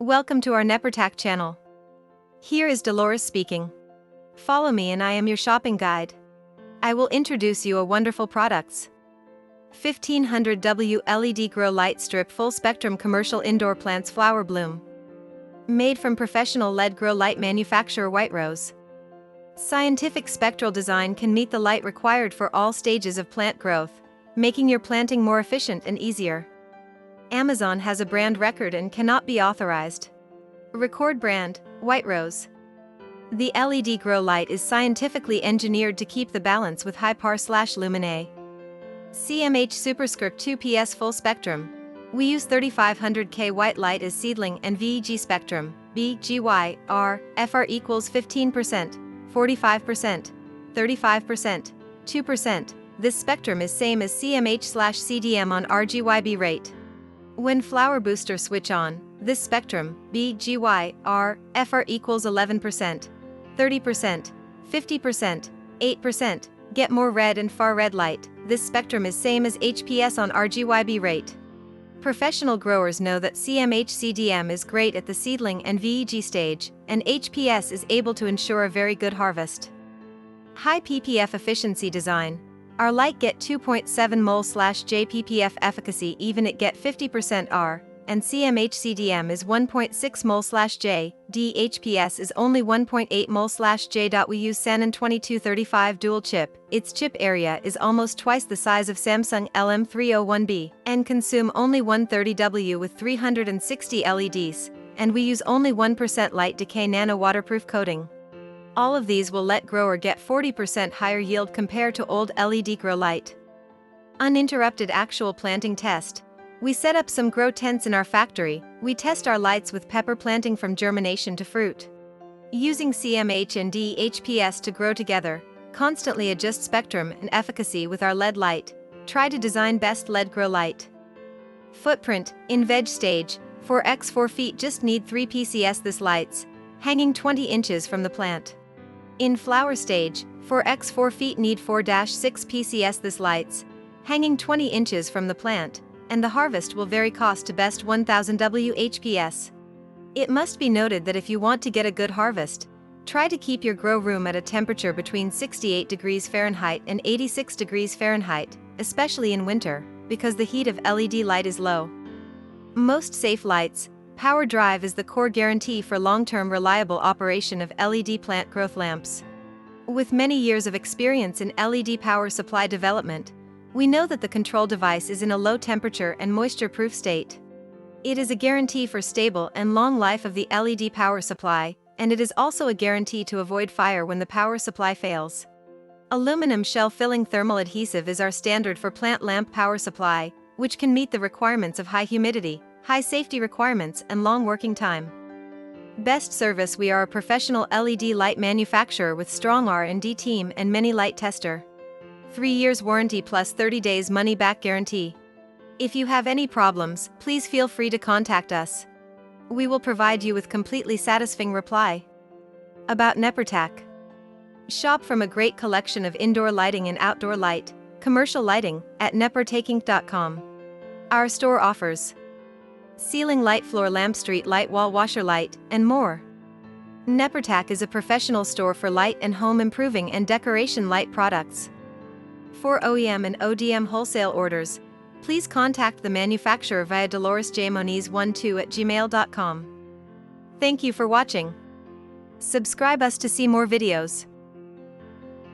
Welcome to our NEPARTAK channel. Here is Dolores speaking. Follow me and I am your shopping guide. I will introduce you a wonderful products. 1500w LED grow light strip full spectrum commercial indoor plants flower bloom. Made from professional LED grow light manufacturer White Rose. Scientific spectral design can meet the light required for all stages of plant growth, making your planting more efficient and easier. Amazon has a brand record and cannot be authorized. Record brand, White Rose. The LED grow light is scientifically engineered to keep the balance with high par/luminae. CMH Superscript 2PS full spectrum. We use 3500K white light as seedling and VEG spectrum, BGY, R, FR equals 15%, 45%, 35%, 2%. This spectrum is same as CMH/CDM on RGYB rate. When flower booster switch on, this spectrum, BGY, R, FR equals 11%, 30%, 50%, 8%, get more red and far red light. This spectrum is same as HPS on RGYB rate. Professional growers know that CMH/CDM is great at the seedling and VEG stage, and HPS is able to ensure a very good harvest. High ppf efficiency design. Our light get 2.7 mol/J ppf efficacy even it get 50% R, and CMH/CDM is 1.6 mol/J, DHPS is only 1.8 mol/J. We use Sanon 2235 dual chip. Its chip area is almost twice the size of Samsung LM301B, and consume only 130W with 360 LEDs, and we use only 1% light decay nano waterproof coating. All of these will let grower get 40% higher yield compared to old LED grow light. Uninterrupted actual planting test. We set up some grow tents in our factory. We test our lights with pepper planting from germination to fruit. Using CMH and DHPS to grow together, constantly adjust spectrum and efficacy with our LED light. Try to design best LED grow light. Footprint, in veg stage, 4x 4 feet just need 3 PCS this lights, hanging 20 inches from the plant. In flower stage, 4x 4 feet need 4-6 PCS this lights, hanging 20 inches from the plant, and the harvest will vary cost to best 1000W HPS. It must be noted that if you want to get a good harvest, try to keep your grow room at a temperature between 68 degrees Fahrenheit and 86 degrees Fahrenheit, especially in winter, because the heat of LED light is low. Most safe lights. Power drive is the core guarantee for long-term reliable operation of LED plant growth lamps. With many years of experience in LED power supply development, we know that the control device is in a low temperature and moisture-proof state. It is a guarantee for stable and long life of the LED power supply, and it is also a guarantee to avoid fire when the power supply fails. Aluminum shell filling thermal adhesive is our standard for plant lamp power supply, which can meet the requirements of high humidity, high safety requirements and long working time. Best service. We are a professional LED light manufacturer with strong R&D team and many light tester. 3 years warranty plus 30 days money back guarantee. If you have any problems, please feel free to contact us. We will provide you with completely satisfying reply. About NEPARTAK. Shop from a great collection of indoor lighting and outdoor light, commercial lighting, at NEPARTAK.com. Our store offers ceiling light, floor lamp, street light, wall washer light, and more. NEPARTAK is a professional store for light and home improving and decoration light products. For OEM and ODM wholesale orders, please contact the manufacturer via DoloresJMoniz12@gmail.com. Thank you for watching. Subscribe us to see more videos.